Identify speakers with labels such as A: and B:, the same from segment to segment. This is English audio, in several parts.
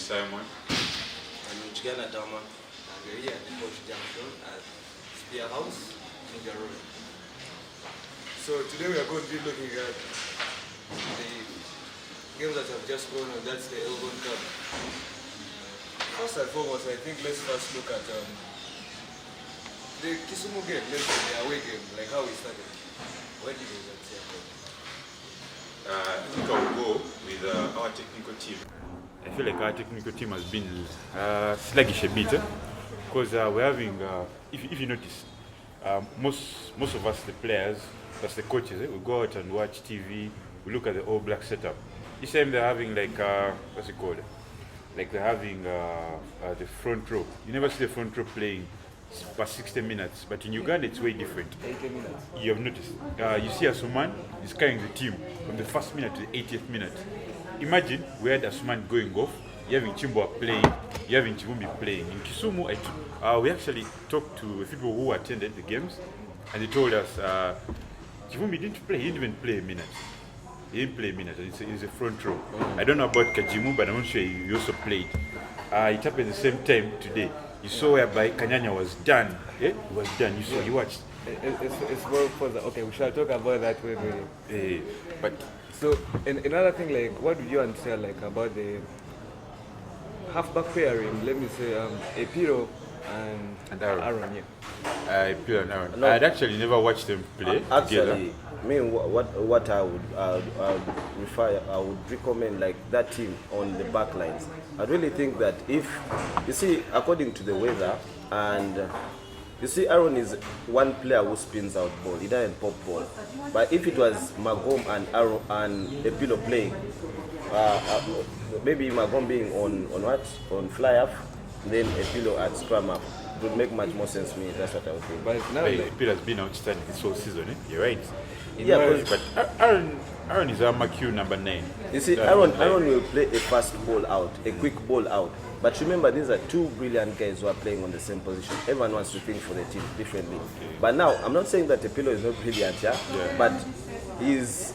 A: Simon.
B: I'm Jigana Dama. And we're here at the Posh Junction at Spear House, Ninja Road. So today we are going to be looking at the games that have just gone on. That's the Elgon Cup. First and foremost, I think let's first look at the Kisumu game, let's say the away game, like how we started. What did you say about it?
A: I think I'll go with our technical team. I feel like our technical team has been sluggish a bit because we're having, if you notice, most of us, the players, plus the coaches, we go out and watch TV, we look at the All Black setup. This time they're having like, what's it called? Like they're having the front row. You never see the front row playing for 60 minutes, but in Uganda it's way different.
B: 80 minutes.
A: You have noticed. You see Asuman is carrying the team from the first minute to the 80th minute. Imagine we had Asuman going off, you having Chimbo playing, you having Chivumbi playing. In Kisumu, we actually talked to people who attended the games, and they told us Chivumbi didn't play, he didn't even play a minute. He didn't play a minute, he's a front row. I don't know about Kajimu, but I'm not sure he also played. It happened the same time today. You saw whereby Kanyanya was done. He was done. You saw, you watched.
B: It's more further. Okay, we shall talk about that way.
A: But
B: so another thing, like, what would you understand, like, about the halfback pairing? Let me say, Epiro and Aaron. Yeah.
A: Epiro and Aaron. No. I'd actually never watched them play together.
C: I mean, what I would recommend, like, that team on the back lines. I really think that if you see, according to the weather, and you see, Aaron is one player who spins out ball. He doesn't pop ball. But if it was Magom and Aaron and Epilo playing, maybe Magom being on fly up, then Epilo at scrum up, it would make much more sense to me. That's what I would think.
A: But now Epilo has been outstanding this whole season. You're right.
C: Yeah,
A: but Aaron is our MQ number 9.
C: You see, Aaron will play a fast ball out, a quick ball out. But remember, these are two brilliant guys who are playing on the same position. Everyone wants to think for the team differently. Okay. But now, I'm not saying that Epilo is not brilliant, but he's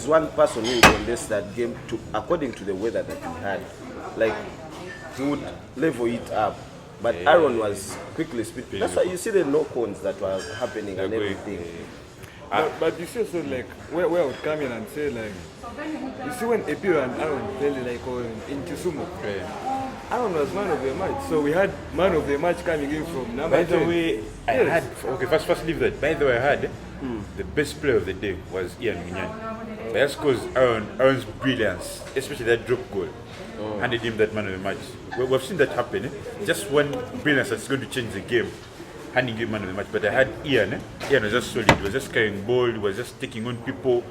C: one person who condense that game to according to the weather that he had. Like, he would level it up. But Aaron was quickly speeding. That's why you see the no-cons that were happening and everything.
B: But you see also, like, where I would come in and say, like, you see when Epiro and Aaron played, like, in Kisumu, Aaron was man of the match. So we had man of the match coming in from number 10.
A: By the way, I had, okay, first leave that. By the way, I had the best player of the day was Ian Munyani. That's because Aaron's brilliance, especially that drop goal, handed him that man of the match. We've seen that happen. Just one brilliance that's going to change the game. Handing him man of the match, but I had Ian. Ian was just solid. He was just carrying ball. He was just taking on people.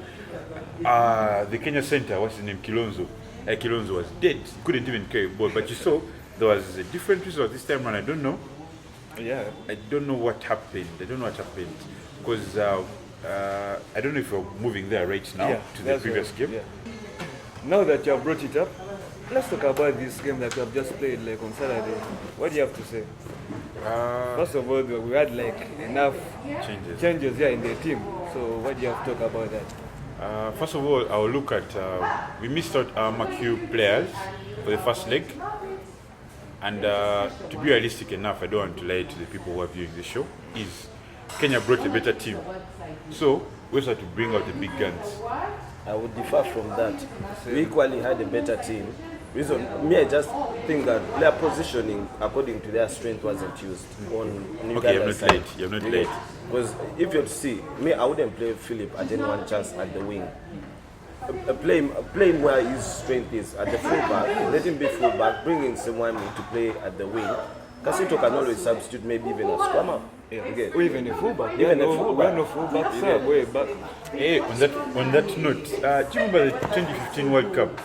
A: The Kenya center, what's his name, Kilonzo. Kilonzo was dead. He couldn't even carry ball. But you saw there was a different result this time around. I don't know.
B: Yeah.
A: I don't know what happened. Because I don't know if we're moving there right now to the previous game.
B: Yeah. Now that you have brought it up, let's talk about this game that we have just played, like, on Saturday. What do you have to say? First of all, we had, like, enough changes here in the team. So what do you have to talk about that?
A: First of all, I'll look at, we missed out our MQ players for the first leg. And to be realistic enough, I don't want to lie to the people who are viewing the show, is Kenya brought a better team. So we also had to bring out the big guns.
C: I would differ from that. We equally had a better team. I just think that player positioning according to their strength wasn't used on Uganda's side.
A: You're not late.
C: Because if you see, I wouldn't play Philip at any one chance at the wing. Playing where his strength is at the fullback, let him be fullback, bringing someone to play at the wing. Casito can always substitute, maybe even a scrummer.
B: Or even a fullback.
C: Even a fullback.
B: No fullback, sir, way back.
A: Hey, on that note, do you remember the 2015 World Cup?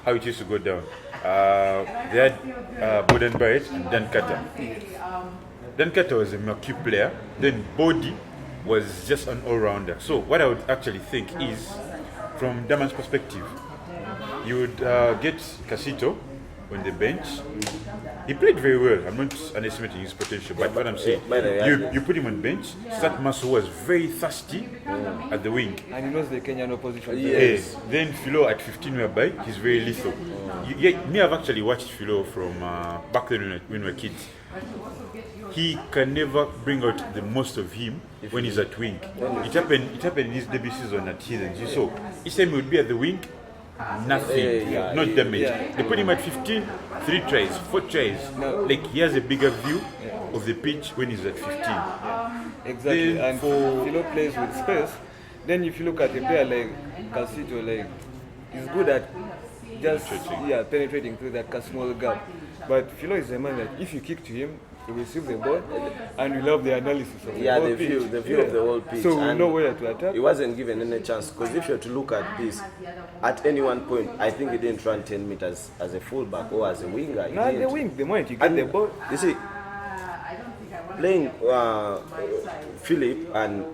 A: How it used to go down? They had Boden Barrett and Dan Carter. Dan Carter was a MQ player. Then Bodie was just an all-rounder. So what I would actually think is, from Daman's perspective, you would get Casito on the bench. He played very well. I'm not underestimating his potential, but what I'm saying, you put him on bench. Sat Maso was very thirsty at the wing.
B: And he knows the Kenyan opposition.
A: Yes. Then Philo at 15 whereby he's very lethal. Me, I've actually watched Philo from back then when we were kids. He can never bring out the most of him when he's at wing. It happened in his debut season at Heathens. You saw each time he would be at the wing, nothing, not damage. They put him at 15, 3 tries, 4 tries. Like he has a bigger view of the pitch when he's at 15.
B: Exactly. Then and Philo plays with space. Then if you look at a player like Calcito, like he's good at just penetrating through that small gap. But Philo is a man that if you kick to him, he receive the ball, and we love the analysis of the whole pitch.
C: The view of the whole pitch.
B: So we know where to attack.
C: He wasn't given any chance, because if you were to look at this, at any one point, I think he didn't run 10 meters as a fullback or as a winger.
B: No, the wing, the moment you get the ball.
C: You see, playing Philip and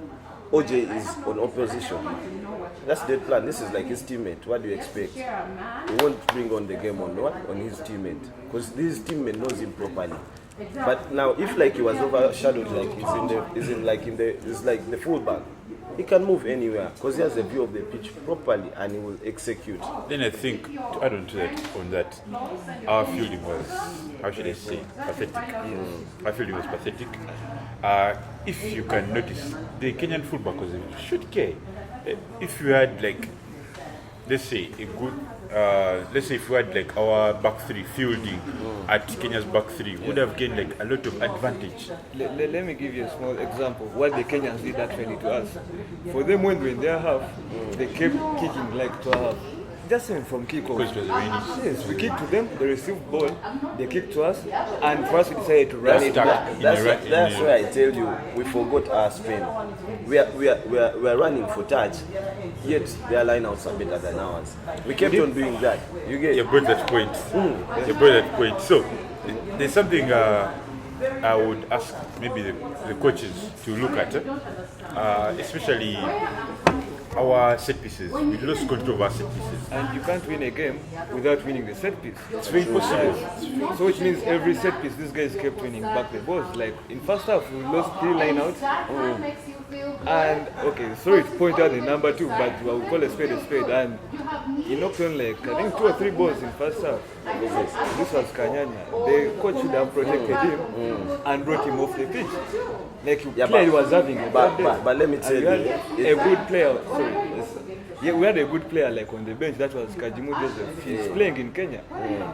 C: OJ is on opposition. That's the plan. This is like his teammate. What do you expect? He won't bring on the game on his teammate, because this teammate knows him properly. But now, if like he was overshadowed, like he's like the fullback, he can move anywhere because he has a view of the pitch properly and he will execute.
A: Then I think to add on to that, our fielding was, how should I say, pathetic. Our fielding was pathetic. If you can notice, the Kenyan fullback was should care. If you had like, let's say if we had like our back three fielding at Kenya's back three, would have gained like a lot of advantage.
B: Let me give you a small example. What the Kenyans did actually to us. For them, when they were in their half, they kept kicking like to our half. Just from kickoff.
A: Because it was raining.
B: Yes, we kicked to them, they received ball, they kicked to us, and for us we decided to run it back.
C: That's why I tell you, we forgot our spin. We are running for touch, yet their lineouts are better than ours. We kept on doing that. You get?
A: You brought that point. You brought that point. So there's something I would ask maybe the coaches to look at, especially our set pieces. We lost control of our set pieces.
B: And you can't win a game without winning the set piece.
A: It's very possible.
B: So which means every set piece, these guys kept winning back the balls. Like in first half, we lost 3 lineouts. And okay, sorry to point out the number 2, but we will call a spade. And he knocked on like I think 2 or 3 balls in first half. This was Kanyanya. The coach should have protected him and brought him off the pitch. Like he was having a bad day.
C: But let me tell you,
B: a good player. Yeah, we had a good player like on the bench. That was Kajimu Joseph. He's playing in Kenya.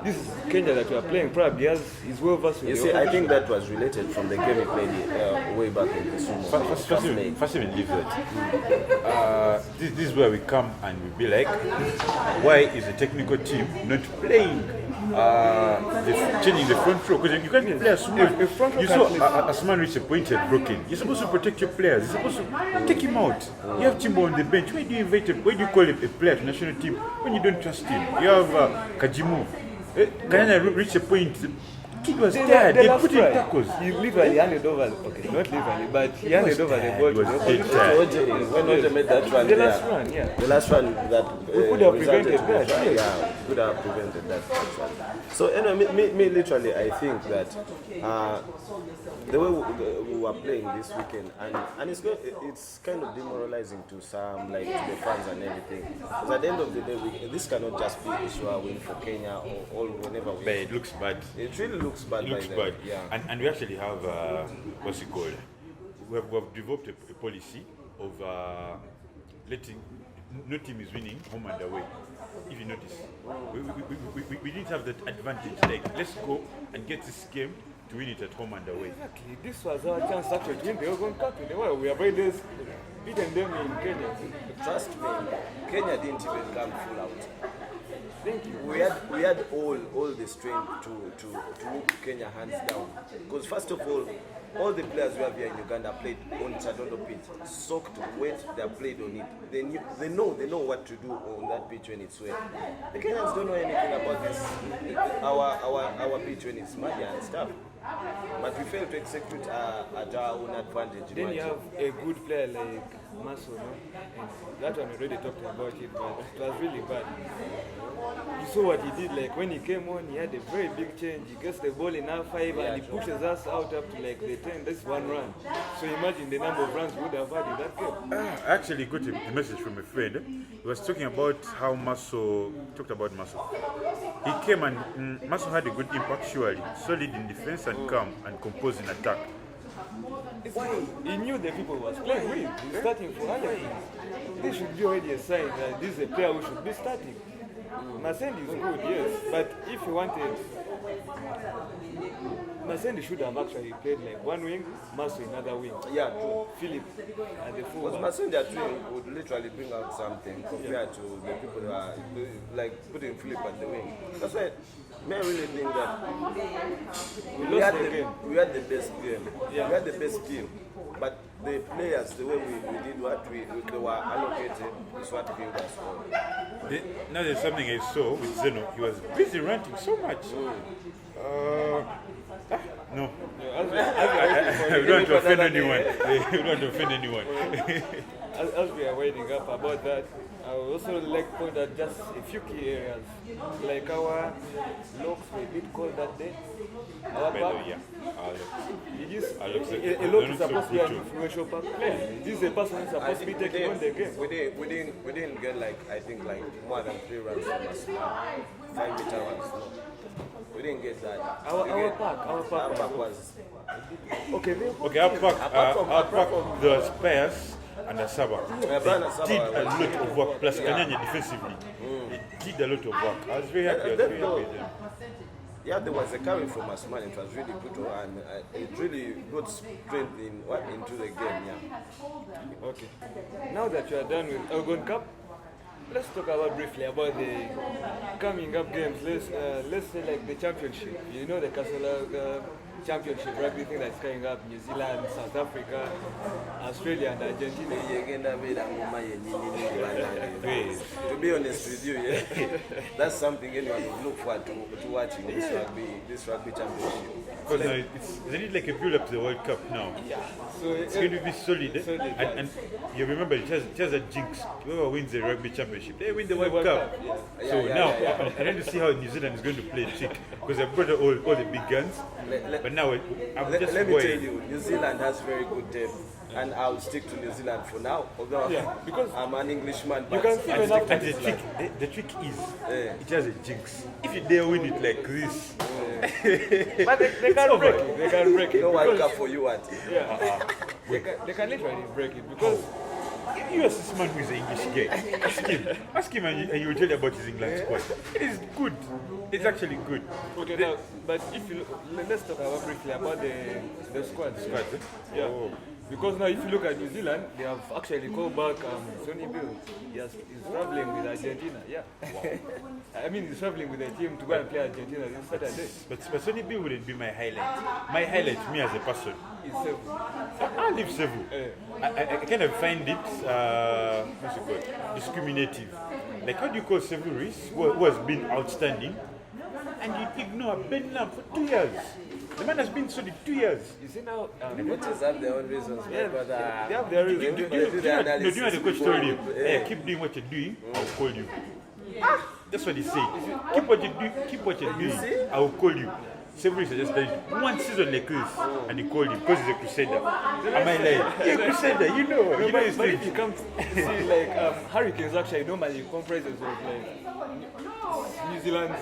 B: This is Kenya that we are playing. Probably he's well versed with
C: you see, I think that was related from the game he played way back in the Sumo.
A: First even leave that. This is where we come and we be like, why is the technical team not playing? Changing the front row, because you can't play a Suman. You saw a Suman reach a point had broken. You're supposed to protect your players. You're supposed to take him out. You have Timbo on the bench. Why do you invite him? Why do you call him a player to national team when you don't trust him? You have Kajimu. Guyana reached a point. Kid was tired. They put in tackles.
B: He literally handed over. Okay, not literally, but he handed over the ball.
A: He was dead.
C: When OJ made that run,
B: the last run, yeah.
C: The last run that
B: we could have prevented that.
C: Yeah, we could have prevented that. So anyway, me literally, I think that the way we were playing this weekend, and it's kind of demoralizing to some, like to the fans and everything. Because at the end of the day, this cannot just be a sure win for Kenya or whenever we.
A: But it looks bad.
C: It really looks bad.
A: It looks bad. Yeah. And we actually have what's it called? We have developed a policy of letting no team is winning home and away. If you notice, we didn't have that advantage. Like, let's go and get this game to win it at home and away.
B: Exactly. This was our chance actually to win the Elgon Cup in the world. We have already beaten them in Kenya.
C: Trust me, Kenya didn't even come full out.
B: Thank you.
C: We had all the strength to whoop Kenya hands down. Because first of all the players we have here in Uganda played on Chadondo pitch, soaked wet. They have played on it. They know what to do on that pitch when it's wet. The Kenyans don't know anything about this. Our pitch when it's muddy and stuff. But we failed to execute at our own advantage.
B: Then you have a good player like Maso, no? And that one already talked about it, but it was really bad. You saw what he did, like when he came on, he had a very big change. He gets the ball in R5 and he pushes us out up to like the 10. That's one run. So imagine the number of runs we would have had in that game.
A: I actually got a message from a friend. He was talking about how Maso talked about Maso. He came and Maso had a good impact, surely, solid in defense and calm and composed in attack.
B: Why? He knew the people he was playing with. He's starting for Ayera. This should be already a sign that this is a player who should be starting. Masendi is good, yes, but if you wanted, Masendi should have actually played like one wing, Maso another wing.
C: Yeah, true.
B: Philip and the
C: Because
B: fullback.
C: Messenger twin would literally bring out something compared to the people who are like putting Philip at the wing. That's why I really think that we
B: lost
C: had
B: the game.
C: we had the best game.
B: Yeah.
C: We had the best team. But the players, the way we did what they were allocated is what killed us all.
A: Now there's something I saw with Zeno. He was busy ranting so much. No. We don't want to offend anyone. We don't want to offend anyone.
B: As we are winding up about that, I would also like to point out just a few key areas. Like our locks were a bit cold that day. Our
A: By the
B: back,
A: way, yeah.
B: it is,
A: Alex,
B: a lock is
A: they're not
B: supposed to
A: so
B: be an
A: good,
B: influential back player. This is a person who's supposed to be taking on the game.
C: We didn't get like I think like more than 3 runs from us. 5-meter runs. No. We didn't get that.
B: Our pack
C: was
B: okay.
A: Okay, our pack, the Spurs and the Saba. They did a lot of work. Plus Kanyanya defensively. They did a lot of work. I was very happy. I was very happy with them.
C: Yeah, there was a carry from Asman. It was really good, and it really brought strength into the game. Yeah.
B: Okay. Now that you are done with Elgon Cup, let's talk about briefly about the coming up games. Let's say like the championship. You know the Castle championship rugby thing that's coming up. New Zealand, South Africa, Australia, and Argentina.
C: To be honest with you, yeah, that's something anyone would look forward to watching this rugby championship.
A: Because now they need like a build up to the World Cup now.
B: Yeah. So
A: It's going to be solid.
B: Solid,
A: And you remember, it has a jinx. Whoever wins the rugby championship, they win the World Cup.
B: yeah.
A: So now, I need to see how New Zealand is going to play trick. Because they've brought all the big guns. But now, I'm just
C: Let me tell
A: worried.
C: you, New Zealand has very good depth. And I'll stick to New Zealand for now, although
B: because
C: I'm an Englishman.
B: you can see enough
A: And the trick is, it has a jinx. If you dare win it like this,
B: but they can break it. They can break it.
C: No World
B: because-
C: Cup for you, what?
B: Yeah. They can literally break it because
A: you as this man who is an English guy, ask him and he will tell you about his England squad. It is good. It's actually good.
B: okay now. But if you let's talk about briefly about the squad.
A: Squad, eh?
B: Yeah.
A: Oh.
B: Because now if you look at New Zealand, they have actually called back Sonny Bill. He's traveling with Argentina. Yeah. I mean, he's traveling with the team to go and play Argentina this Saturday.
A: But Sonny Bill wouldn't be my highlight. My highlight, me as a person,
B: He's safe.
A: I live Sevu. I kind of find it, what's it called, discriminative. Like, how do you call Sevu Reese, who has been outstanding, and you ignore Ben Lam for 2 years? The man has been solid 2 years.
B: You see now,
C: Coaches have their own reasons,
B: yeah,
C: but
B: they have their
A: Do
B: reasons.
A: you know the coach told him, hey, keep doing what you're doing, I'll call you. That's what he said. Keep what you're doing, I will call you. Several suggested one season like this, and he called him because he's a crusader. Am I like, yeah, crusader, you know his
B: But if
A: thing.
B: you come to see like Hurricanes actually normally comprises of like New Zealand's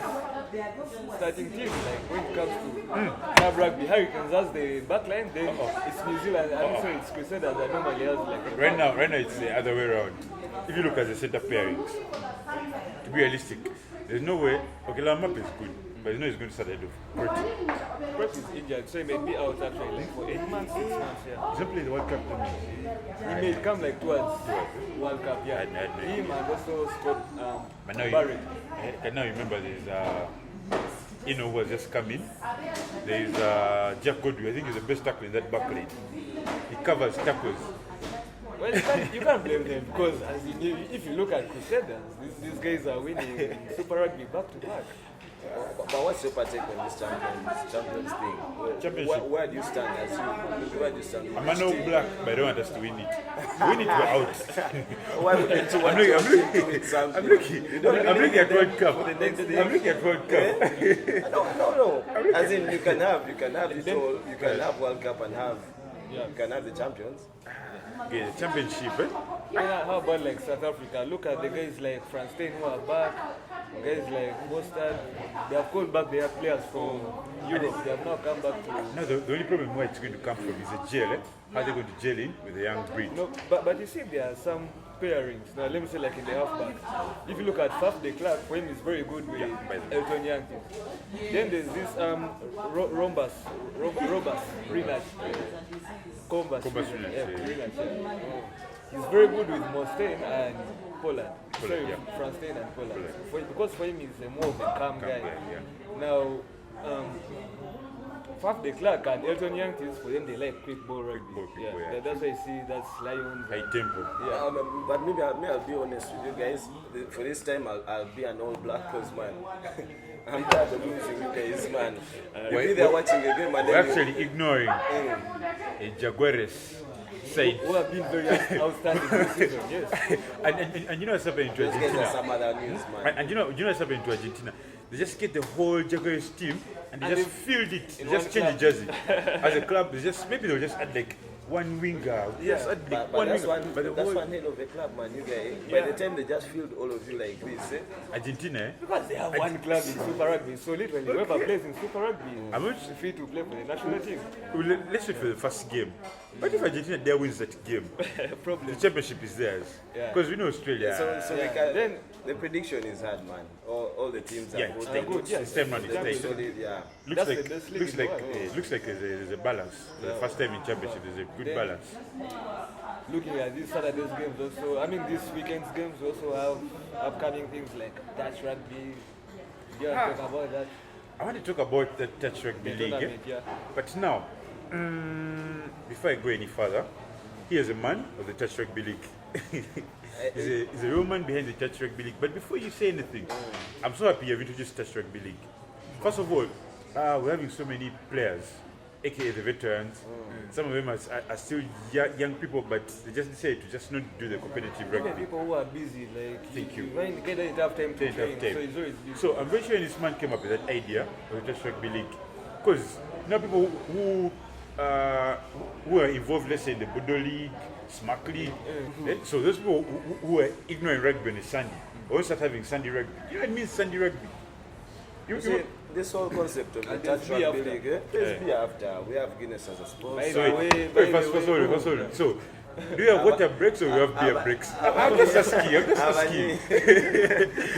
B: starting team. Like when it comes to club rugby, Hurricanes has the backline, then it's New Zealand, and also it's Crusaders that normally has like a
A: Right now it's the other way around. If you look at the center pairings, to be realistic, there's no way. Okay, Lamap is good, but you know he's going to start ahead of
B: Prep is injured, so he may be out actually like for 8 months, 6 months. Yeah,
A: He's not playing the World Cup.
B: he may come like towards World Cup. Yeah,
A: I had no idea.
B: him and also Scott
A: But now
B: Barrett.
A: now you remember there's who was just coming. There's Jack Godwin. I think he's the best tackle in that back line. He covers tackles.
B: Well, you can't blame them because if you look at Crusaders, these guys are winning Super Rugby back to back.
C: But what's your take on this champions thing?
A: Championship.
C: Where do you stand as you? Where do you stand?
A: I'm an old black, but I don't want us to win it. Win it, we're out.
C: Why wouldn't you want
A: I'm
C: your
A: looking-
C: team to win something?
A: I'm looking at World Cup. I'm looking at World Cup.
C: No. As in, you can have it all. You can have World Cup and have. You can have the champions.
A: Okay, the championship, eh?
D: Yeah, how about like South Africa? Look at the guys like Franz Steyn who are back. Guys like Mostard. They have called back their players from Europe. They have now come back to.
A: No, the only problem where it's going to come from is the jail, eh? How they're going to jail in with the young breed.
D: No, but you see there are some pairings. Now let me say like in the halfback. If you look at Faf de Klerk, for him is very good with Elton Young. Then there's this Robus, Renat. Combas.
A: Renat,
D: Renat, yeah. He's very good with Mustaine and Pollard. Sorry,
A: yeah.
D: Franz Steyn and Pollard. Because for him he's more of a calm guy.
A: yeah.
D: Now, Faf de Klerk and Elton Young, for them they like quick ball rugby.
A: Yeah.
D: That's why you see that's Lions.
A: High tempo.
C: But maybe I'll be honest with you guys. For this time, I'll be an old black because man, I'm tired of losing you guys, man. You be there watching the game and
A: We're
C: then you-
A: actually ignoring a Jaguares side.
D: Who have been very outstanding this season, yes.
A: And you know what's happening to
C: those guys are
A: Argentina?
C: some other news, man.
A: And you know what's happening to Argentina? They just get the whole Jaguars team and they just field it. They just change the jersey. As a club, maybe they'll just add like one winger. Just add like
C: But that's
A: winger.
C: one,
A: But the
C: that's
A: whole
C: one hell of a club, man. You guys. By the time they just filled all of you like this, eh?
A: Argentina, eh?
D: Because they have one club in Super Rugby, so literally whoever plays in Super Rugby
A: I'm not
D: is free to play for the national team.
A: Let's wait for the first game. What if Argentina there wins that game?
D: Problem.
A: The championship is theirs.
D: Yeah.
A: Because we know Australia.
C: So we
D: Yeah.
C: can,
D: Then-
C: the prediction is hard, man. All the teams are
A: Yeah,
C: good.
A: they're
D: good, yes.
A: This time round
C: They're
A: it's
C: solid,
A: like,
C: yeah.
A: looks
D: That's
A: like
D: the best league
A: looks
D: in
A: like
D: the world.
A: looks like there's a balance. For the first time in championship, there's a good
D: Then-
A: balance.
D: Looking at this Saturday's games also, I mean this weekend's games also have upcoming things like Dutch Rugby. You want to talk about that?
A: I want to talk about the touch rugby
D: The
A: league, eh?
D: tournament, yeah.
A: But now, before I go any further, here's a man of the touch rugby league. he's a real man behind the touch rugby league. But before you say anything, I'm so happy you've introduced touch rugby league. First of all, we're having so many players, aka the veterans. Some of them are still young people, but they just decided to just not do the competitive
D: The
A: rugby.
D: people who are busy, like
A: Thank you.
D: When the guy doesn't have time to
A: They don't
D: train,
A: have time.
D: so he's always busy.
A: So I'm very sure this man came up with that idea of the touch rugby league, because people who are involved, let's say in the Budo League, Smack League, so those people who are ignoring rugby on a Sunday, or start having Sunday rugby. You know what it means Sunday rugby?
C: You see, this whole concept of the
D: And
C: touch
D: there's
C: rugby
D: beer
C: league, eh? There's beer after. We have Guinness as a sponsor.
D: By
A: So
D: the way,
A: first of all, so do you have water breaks or you have beer breaks? I'm just asking. I'm just asking.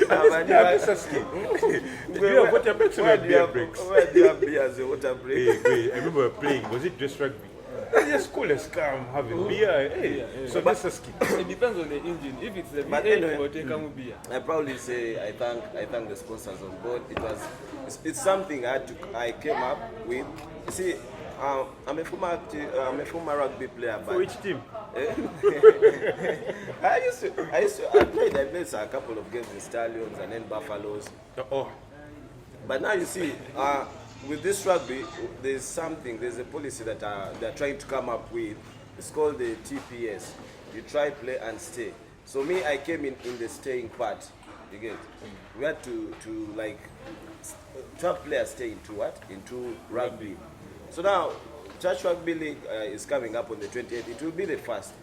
A: I'm just asking. Do you have water breaks or you have beer breaks?
C: Where do you have beer as a water break?
A: Wait, I remember we were playing. Was it just rugby? Just cool as calm, having beer. Hey, so I'm just asking.
D: It depends on the engine. If it's the
C: But
D: V8
C: anyway,
D: or take beer.
C: I proudly say I thank the sponsors on board. It's something I came up with. You see, I'm a former rugby player,
A: For
C: but
A: which team?
C: I played a couple of games in Stallions and then Buffaloes.
A: Oh,
C: But now you see, with this rugby, there's a policy that they're trying to come up with. It's called the TPS. You try, play, and stay. So me, I came in the staying part. You get? We had to like 12 players stay into rugby. So now, Church Rugby League is coming up on the 28th. It will be the first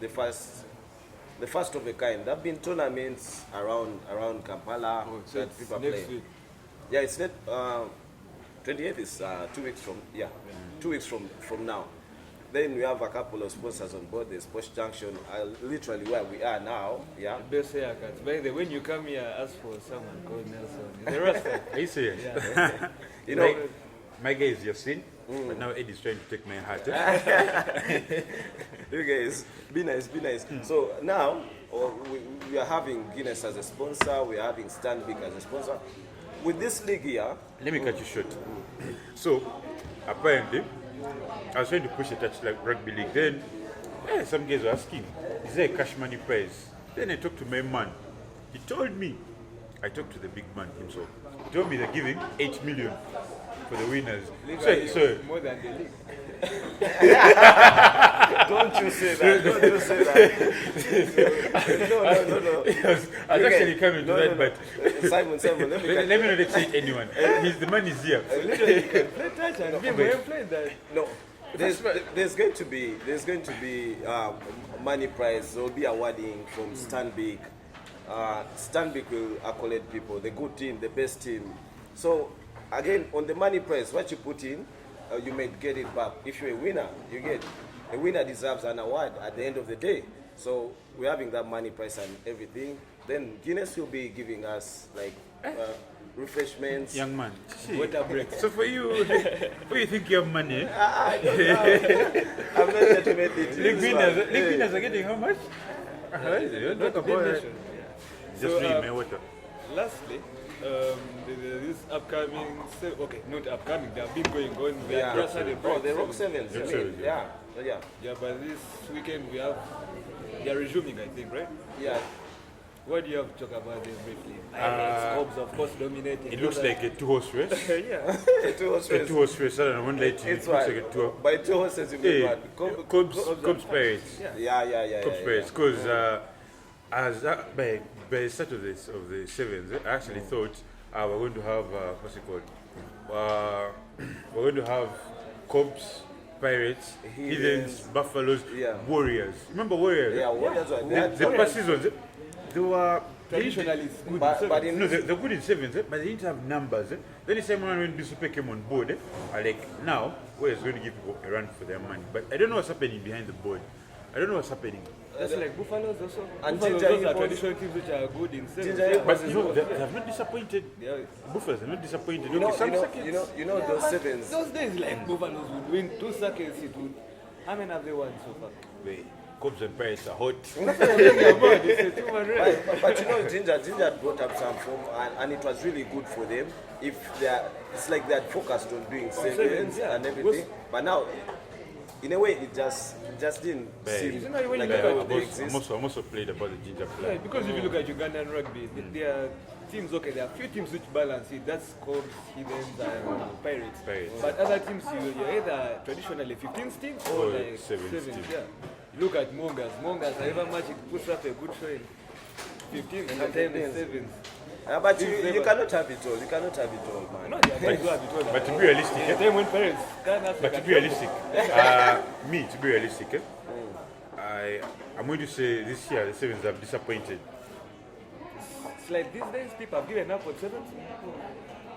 C: of a kind. There have been tournaments around Kampala
D: So
C: that
D: it's
C: people
D: next
C: play.
D: week.
C: Yeah, it's not. 28th is 2 weeks from 2 weeks from now. Then we have a couple of sponsors on board. There's Posh Junction, literally where we are now. Yeah.
D: Best haircuts. By the way, when you come here, ask for someone called Nelson. He's a Rasta.
A: are you serious?
D: Yeah.
C: You know,
A: My guy is just seen, but now Eddie's trying to take my heart. Eh?
C: you guys, be nice. So now we are having Guinness as a sponsor. We are having Stanbic as a sponsor. With this league here,
A: Let me cut you short. So, apparently, I was trying to push a touch like rugby league. Then, some guys were asking, is there a cash money prize? Then I talked to my man. He told me. I talked to the big man himself. told me they're giving 8 million for the winners.
D: Literally, more than the league.
C: Don't you say that. Don't you say that. No.
A: I was actually coming to that, but
C: Simon, let me
A: let me not excite anyone. The money is here.
D: Literally, you can play touch and be more playing that.
C: No. There's going to be money prize. There will be awarding from Stanbic. Stanbic will accolade people, the good team, the best team. So again, on the money prize, what you put in, you may get it back. If you're a winner, you get. A winner deserves an award at the end of the day. So we're having that money prize and everything. Then Guinness will be giving us like refreshments.
A: Young man,
D: Water break.
A: so for you think you have money?
C: I don't know. I'm not here to make it.
A: League winners are getting how much? Don't compare it. Just
D: So,
A: read my water.
D: Lastly, this upcoming, not upcoming, they have been going on. We
C: Yeah.
D: have just had a break.
C: The Roke Sevens.
A: Roke
C: I mean,
A: Sevens,
C: yeah.
D: Yeah, but this weekend they are resuming, I think, right?
C: Yeah.
D: What do you have to talk about them briefly? Pirates, of course, dominating.
A: It looks like a 2-horse race.
D: Yeah.
C: A 2-horse
A: A
C: race.
A: 2-horse race. I don't know, one late it
C: It's
A: looks
C: right.
A: like a 2.
C: By 2 horses you
A: Hey,
C: mean what?
A: Cubs Pirates.
C: Yeah.
A: Cubs Pirates. Because by the start of the sevens, I actually thought we're going to have what's it called? We're going to have Cubs, Pirates, Heathens, Buffaloes,
C: Yeah.
A: Warriors. Remember Warriors?
C: Yeah, Warriors were
A: The past seasons, they were
D: Traditionally, it's good.
C: but in
A: no, they're good in sevens, but they didn't have numbers. Then the same one when the Super came on board, are like now Warriors going to give people a run for their money. But I don't know what's happening behind the board. I don't know what's happening.
D: That's like Buffaloes also.
C: And
D: Buffaloes,
C: Ginger
D: those are
C: Hippos.
D: traditional teams which are good in sevens.
C: Ginger Hippos.
A: But you know, they have not disappointed.
D: Yeah.
A: Buffaloes have not disappointed.
C: you know,
A: Okay, some
C: you know,
A: seconds.
C: you know those sevens.
D: Those days, like Buffaloes would win 2 seconds. It would. How many have they won so far?
A: Wait, Cubs and Pirates are hot.
D: It's a 2-1 race.
C: But you know, Ginger brought up some form, and it was really good for them. If they are, it's like they had focused on doing sevens
D: yeah.
C: and everything. But now, in a way, it just didn't seem
D: Isn't that when you
C: like
D: look at
C: how they
A: I'm
C: exist.
A: also played about the ginger
D: Yeah,
A: player.
D: because if you look at Ugandan rugby, there are teams, there are few teams which balance it. That's Cubs, Heathens, and Pirates.
A: Pirates.
D: But other teams, you're either traditionally 15th team or
A: Or
D: like
A: 7th
D: 7th.
A: team.
D: Yeah. You look at Mongas. Mongas, however much it puts up a good showing. 15th, and then 7th.
C: But you cannot have it all. You cannot have it all, man.
D: No, they are guys who have it all.
A: But to be realistic,
D: The time when parents can't have
A: But to be realistic, to be realistic, I'm going to say this year the sevens have disappointed.
D: It's like these days people have given up on sevens.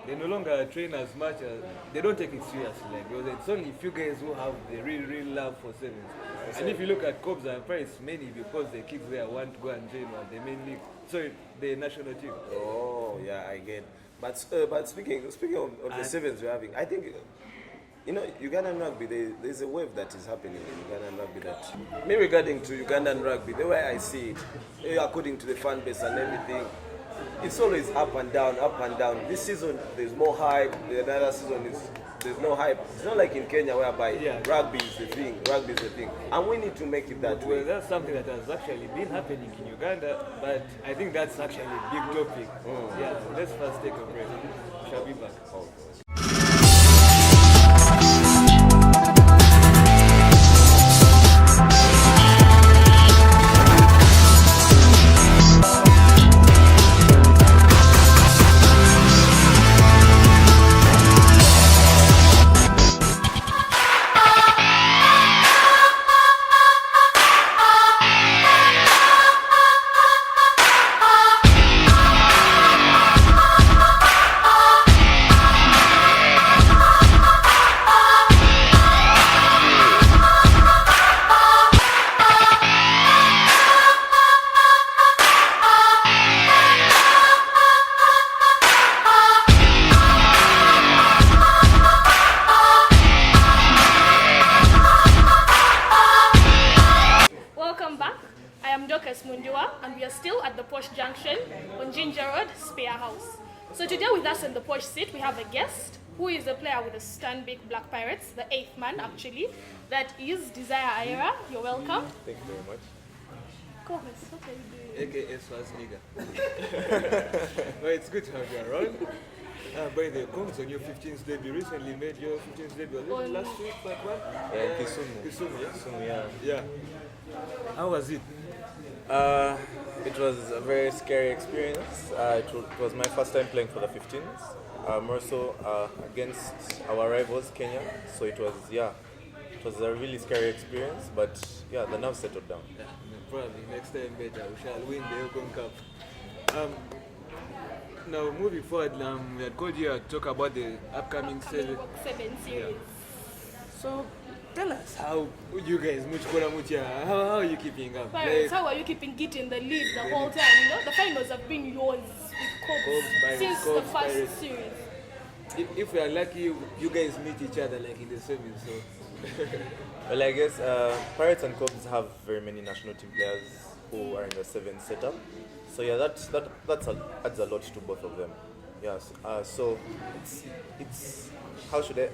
D: They no longer train as much as they don't take it seriously. Like because it's only a few guys who have the real love for sevens. And if you look at Cubs and Pirates, mainly because the kids there want to go and join the main league. So the national team.
C: Oh, yeah, I get. But speaking of the sevens we're having, I think, you know, Ugandan rugby, there's a wave that is happening in Ugandan rugby that, me regarding to Ugandan rugby, the way I see it, according to the fan base and everything, it's always up and down, up and down. This season, there's more hype. The other season, there's no hype. It's not like in Kenya whereby rugby is the thing. And we need to make it that way.
D: Well, that's something that has actually been happening in Uganda, but I think that's actually a big topic. Yeah, let's first take a break. We shall be back.
E: And we are still at the Posh Junction on Ginger Road, Spear House. So today with us in the Posh seat, we have a guest who is a player with the Stanbic Black Pirates, the 8th man actually. That is Desire Ayera. You're welcome.
D: Thank you very much.
E: Chorus, what are you doing?
D: AKA Swaz Nigga. Well, it's good to have you around. By the Kongs on your 15th debut, recently made your 15th debut. Was it last week, part one?
F: Yeah, Kisumu.
D: Kisumu, yeah?
F: Kisumu, yeah.
D: Yeah. How was it?
F: It was a very scary experience. It was my first time playing for the 15s, more so against our rivals, Kenya. So it was a really scary experience, but yeah, the nerves settled down.
D: Yeah, probably next time better, we shall win the Elgon Cup. Now, moving forward, we had called you to talk about the upcoming seven.
E: Roke 7 series.
D: So, tell us how you guys, how are you keeping up?
E: Pirates, how are you keeping it in the lead the whole time? You know, the finals have been yours with
D: Cobs,
E: Cobs
D: Pirates,
E: since
D: Cobs,
E: the first
D: Pirates.
E: series.
D: If we are lucky, you guys meet each other like in the semis. So,
F: Well, I guess Pirates and Cubs have very many national team players who are in the 7 setup. So yeah, that adds a lot to both of them. Yes. So it's how should I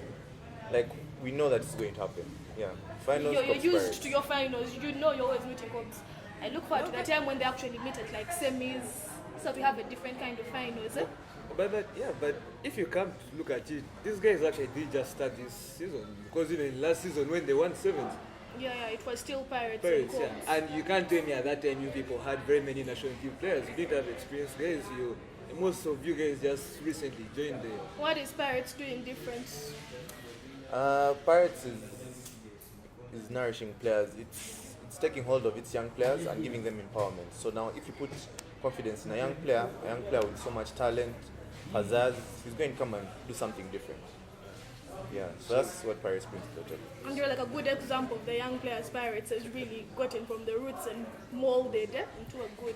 F: like we know that it's going to happen. Yeah. Finals.
E: You're
F: Cubs,
E: used
F: Pirates.
E: to your finals. You know you're always meeting Cobs. I look forward to the time when they actually meet at like semis, so we have a different kind of finals. Eh?
D: but if you come to look at it, these guys actually did just start this season because even last season when they won 7th,
E: Yeah, it was still Pirates
D: Pirates,
E: and Cobs.
D: yeah. And you can't tell me at that time you people had very many national team players. You didn't have experience guys. Most of you guys just recently joined the.
E: What is Pirates doing different?
F: Pirates is nourishing players. It's taking hold of its young players and giving them empowerment. So now, if you put confidence in a young player with so much talent, pizzazz, he's going to come and do something different. Yeah, so that's what Pirates brings to the table.
E: And you're like a good example of the young players Pirates has really gotten from the roots and molded into a good.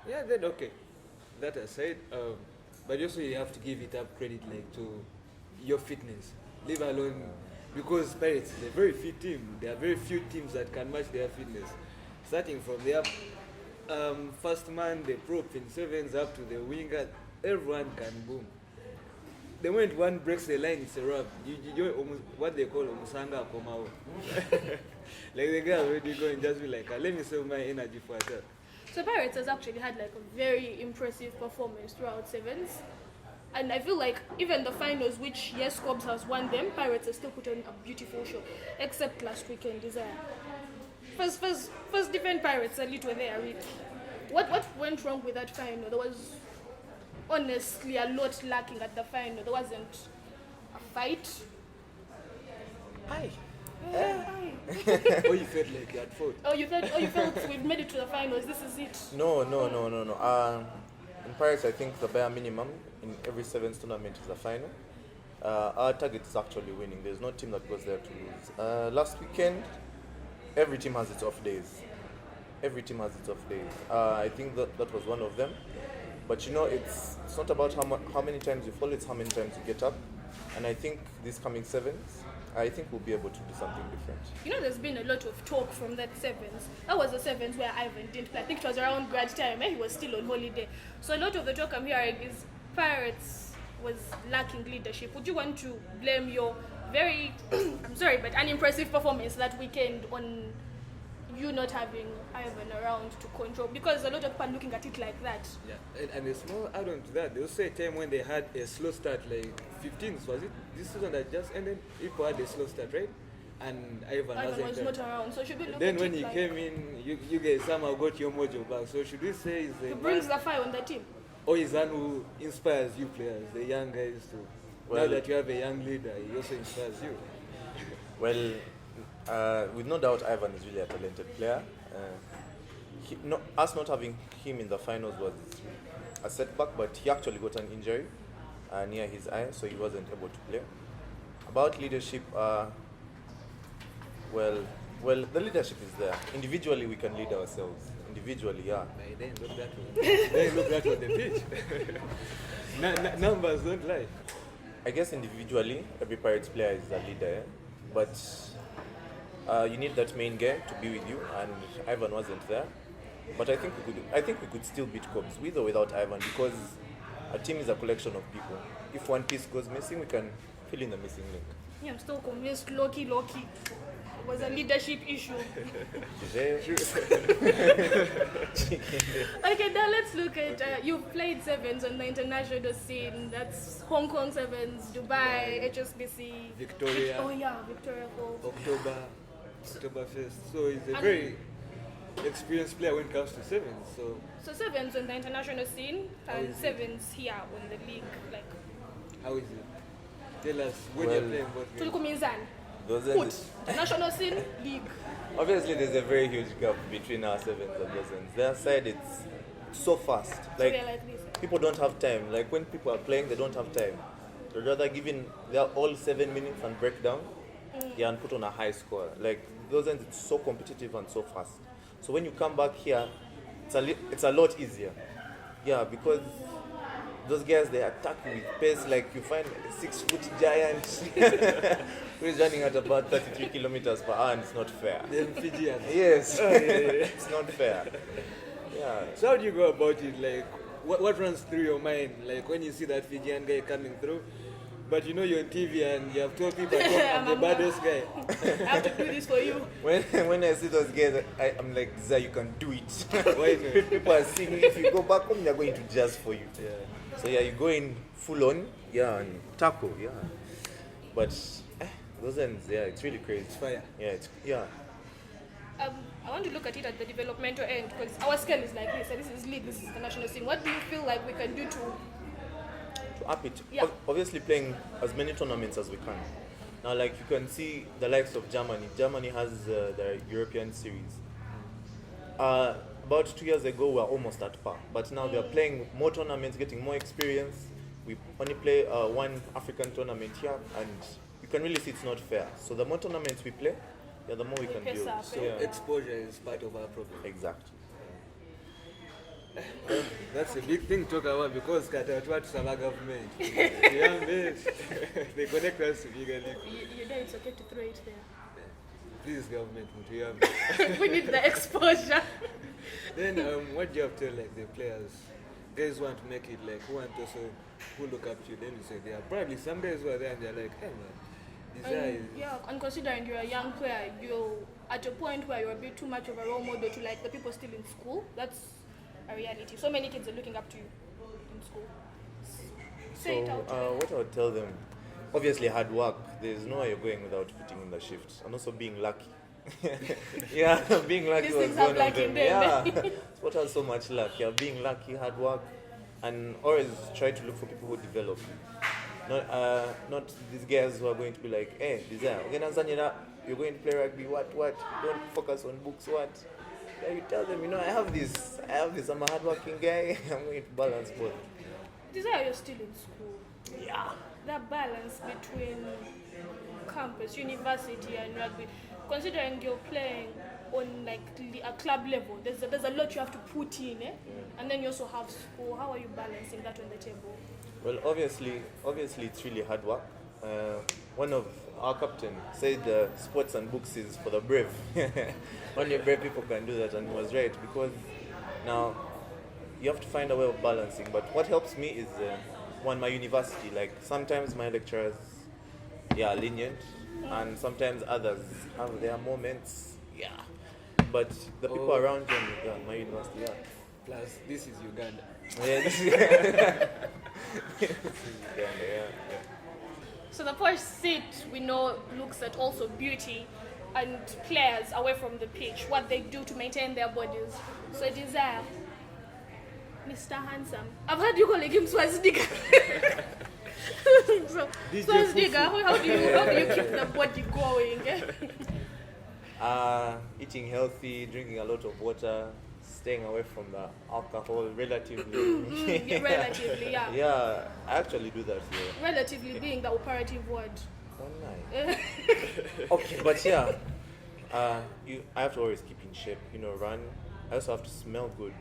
D: Yeah, then okay. That aside, but also you have to give it up credit like to your fitness. Leave alone because Pirates is a very fit team. There are very few teams that can match their fitness. Starting from their first man, the prop in 7s up to the winger, everyone can boom. The moment one breaks the line, it's a wrap. You almost what they call Omusanga Komao. Like the guy already going just be like, let me save my energy for that.
E: So Pirates has actually had like a very impressive performance throughout 7s. And I feel like even the finals, which yes, Cobs has won them, Pirates has still put on a beautiful show. Except last weekend, Desire. First defend Pirates a little there, really. What went wrong with that final? There was honestly a lot lacking at the final. There wasn't a fight.
F: Aye.
D: Or you felt like you had fought.
E: Oh, you felt we've made it to the finals. This is it.
F: No. In Paris, I think the bare minimum in every 7th tournament is the final. Our target is actually winning. There's no team that goes there to lose. Last weekend, every team has its off days. I think that was one of them. But you know, it's not about how many times you fall, it's how many times you get up. And I think these coming 7s, I think we'll be able to do something different.
E: You know, there's been a lot of talk from that 7s. That was the 7s where Ivan didn't play. I think it was around grad time. He was still on holiday. So a lot of the talk I'm hearing is Pirates was lacking leadership. Would you want to blame your very, I'm sorry, but unimpressive performance that weekend on you not having Ivan around to control? Because a lot of people are looking at it like that.
D: Yeah, and a small add-on to that, they also a time when they had a slow start, like 15s, was it? This season that just ended, people had a slow start, right? And Ivan
E: Was not around, so should we look
D: then
E: at
D: when
E: it
D: he
E: like
D: came in, you guys somehow got your mojo back. So should we say is the
E: who brings the fire on the team?
D: or is one who inspires you players, the young guys too? Now that you have a young leader, he also inspires you.
F: Well, with no doubt, Ivan is really a talented player. Us not having him in the finals was a setback, but he actually got an injury near his eye, so he wasn't able to play. About leadership, well, the leadership is there. Individually, we can lead ourselves. Individually, yeah.
D: They didn't look that way. They didn't look that on the pitch. Numbers don't lie.
F: I guess individually, every Pirates player is a leader, but you need that main guy to be with you, and Ivan wasn't there. But I think we could still beat Cobs with or without Ivan, because a team is a collection of people. If one piece goes missing, we can fill in the missing link.
E: Yeah, I'm still convinced Loki was a leadership issue. Okay, now let's look at, you've played sevens on the international scene. That's Hong Kong Sevens, Dubai, HSBC.
D: Victoria.
E: Oh yeah, Victoria Falls.
D: Oktoberfest. So he's a
E: And-
D: very experienced player when it comes to sevens.
E: So sevens on the international scene and sevens here on the league. Like,
D: How is it? Tell us when you're playing both games.
E: Tulukumizan.
F: Those
E: Put
F: ends,
E: international scene, league.
F: obviously, there's a very huge gap between our sevens and those ends. Their side, it's so fast.
E: So
F: Like,
E: they're like this.
F: people don't have time. Like, when people are playing, they don't have time. They'd rather give in their all 7 minutes and break down, yeah, and put on a high score. Like, those ends, it's so competitive and so fast. So when you come back here, it's a lot easier. Yeah, because those guys, they attack with pace. Like, you find a 6-foot giant who is running at about 33 kilometers per hour, and it's not fair.
D: Them Fijians.
F: Yes, it's not fair. Yeah.
D: So how do you go about it? Like, what runs through your mind? Like, when you see that Fijian guy coming through, but you know you're on TV and you have 12 people at home, I'm the baddest guy.
E: I have to do this for you.
F: When I see those guys, I'm like, Zah, you can do it.
D: Why not?
F: People are seeing if you go back home, they're going to jazz for you.
D: Yeah.
F: So yeah, you go in full on, yeah, and tackle, yeah. But those ends, yeah, it's really crazy.
D: It's fire.
F: Yeah.
E: I want to look at it at the developmental end because our scale is like this. And this is league, this is the national scene. What do you feel like we can do to?
F: To up it,
E: Yeah.
F: obviously playing as many tournaments as we can. Now, like you can see the likes of Germany. Germany has the European series. About 2 years ago, we were almost at par, but now they're playing more tournaments, getting more experience. We only play one African tournament here, and you can really see it's not fair. So the more tournaments we play, yeah, the more we can
E: pace
F: build.
E: up,
F: So,
E: eh?
F: yeah,
D: Exposure is part of our problem.
F: exactly.
D: That's a big thing to talk about because Katatwa to our government. Yeah, mate. They connect us to bigger league.
E: You know it's okay to throw it there.
D: Please, government, we have.
E: We need the exposure.
D: Then, what do you have to tell like the players? Guys want to make it like who want also who look up to you. Then you say there are probably some guys who are there and they're like, hey man, this guy is.
E: Yeah, and considering you're a young player, you're at a point where you're a bit too much of a role model to like the people still in school. That's a reality. So many kids are looking up to you in school. Say it out.
F: What I would tell them, obviously hard work. There's no way you're going without putting in the shifts, and also being lucky. Yeah, being lucky
E: These
F: was
E: things have
F: one
E: luck
F: of
E: in
F: them.
E: them.
F: Yeah, what has so much luck? Yeah, being lucky, hard work, and always try to look for people who develop. Not these guys who are going to be like, hey, Desire, you're going to play rugby. What? Don't focus on books. What? Yeah, you tell them, I have this. I'm a hardworking guy. I'm going to balance both.
E: Desire, you're still in school.
F: Yeah.
E: That balance between campus, university, and rugby, considering you're playing on like a club level, there's a lot you have to put in, and then you also have school. How are you balancing that on the table?
F: Well, obviously, it's really hard work. One of our captain said sports and books is for the brave. Only brave people can do that, and he was right, because now you have to find a way of balancing. But what helps me is my university. Like sometimes my lecturers, are lenient, and sometimes others have their moments. Yeah, but the people around you, my university,
D: Plus, this is Uganda.
F: yeah, this is
E: So the Posh seat, we know, looks at also beauty and players away from the pitch, what they do to maintain their bodies. So Desire, Mr. Handsome, I've heard you calling him Swazdiga. So Swazdiga, how do you keep the body going?
F: Eating healthy, drinking a lot of water, staying away from the alcohol relatively.
E: Relatively, yeah.
F: Yeah, I actually do that here.
E: Relatively being the operative word.
F: Oh, nice. Okay, but yeah, I have to always keep in shape, run. I also have to smell good.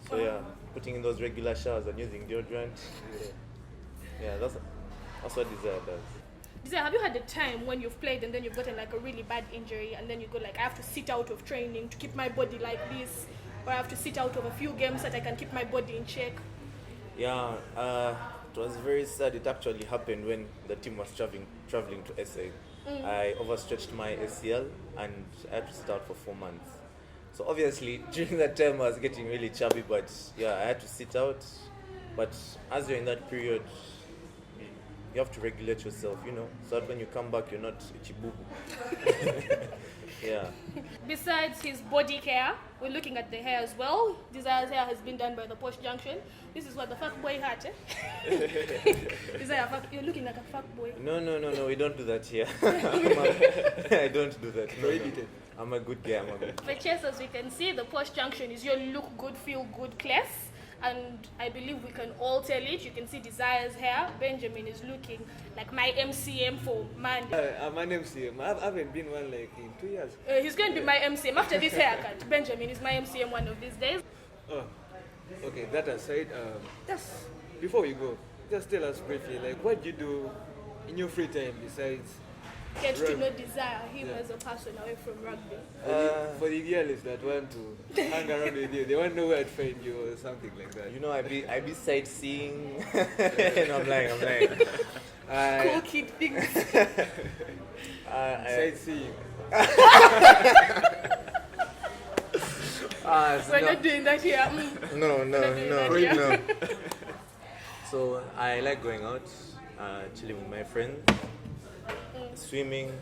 F: So yeah, putting in those regular showers and using deodorant. Yeah, that's what Desire does.
E: Desire, have you had a time when you've played and then you've gotten like a really bad injury and then you go like, I have to sit out of training to keep my body like this, or I have to sit out of a few games so that I can keep my body in check?
F: Yeah, it was very sad. It actually happened when the team was traveling to SA. I overstretched my ACL and I had to sit out for 4 months. So obviously during that time I was getting really chubby, but yeah, I had to sit out. But as you're in that period, you have to regulate yourself, so that when you come back you're not chibubu. Yeah. Besides
E: his body care, we're looking at the hair as well. Desire's hair has been done by the Posh Junction. This is what the fuck boy hat, Desire, you're looking like a fuck boy.
F: No, we don't do that here. I don't do that. No. I'm a good guy,
E: For chess, as we can see, the Posh Junction is your look good, feel good class. And I believe we can all tell it. You can see Desire's hair. Benjamin is looking like my MCM for man.
D: I'm an MCM. I haven't been one like in 2 years.
E: He's going to be my MCM after this haircut. Benjamin is my MCM one of these days.
D: Oh, okay. That aside, before we go, just tell us briefly, like, what do you do in your free time besides
E: get to know Desire, him as a person away from rugby?
D: For the girls that want to hang around with you, they want to know where to find you or something like that.
F: I be sightseeing. No, I'm lying.
E: Cool kid things.
D: Sightseeing.
E: We're not doing that here.
F: No. So I like going out, chilling with my friends, swimming.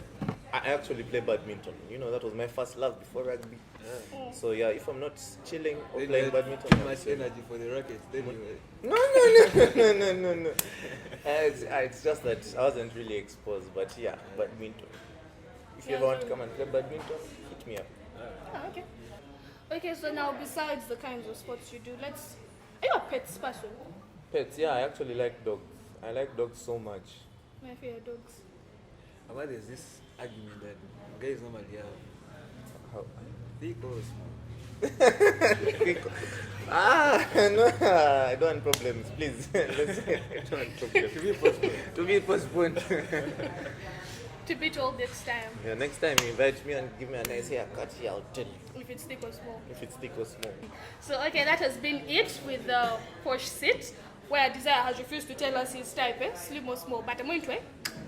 F: I actually play badminton. That was my first love before rugby. Yeah. So yeah, if I'm not chilling or
D: then
F: playing badminton,
D: too much energy for the rackets. Then you
F: No. It's just that I wasn't really exposed. But yeah, badminton. If you ever want to come and play badminton, hit me up.
E: Oh, okay. Okay, so now besides the kinds of sports you do, are you a pets person?
F: Pets, yeah, I actually like dogs. I like dogs so much.
E: My favorite dogs.
D: But there's this argument that guys normally have
F: How?
D: big or small.
F: No, I don't want problems, please. I don't want problems. To be postponed.
E: To be told next time.
F: Yeah, next time you invite me and give me a nice haircut, yeah, I'll tell you.
E: If it's thick or small.
F: If it's thick or small.
E: So, okay, that has been it with the Posh sit, where Desire has refused to tell us his type, slim or small. But I'm going to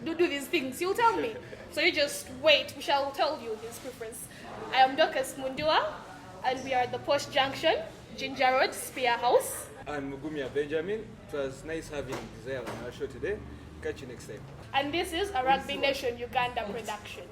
E: do these things. You'll tell me. So you just wait. We shall tell you his preference. I am Dorcas Mundua, and we are at the Posh Junction, Ginger Road, Spear House.
D: I'm Mugumia Benjamin. It was nice having Desire on our show today. Catch you next time.
E: And this is a Rugby Nation Uganda production.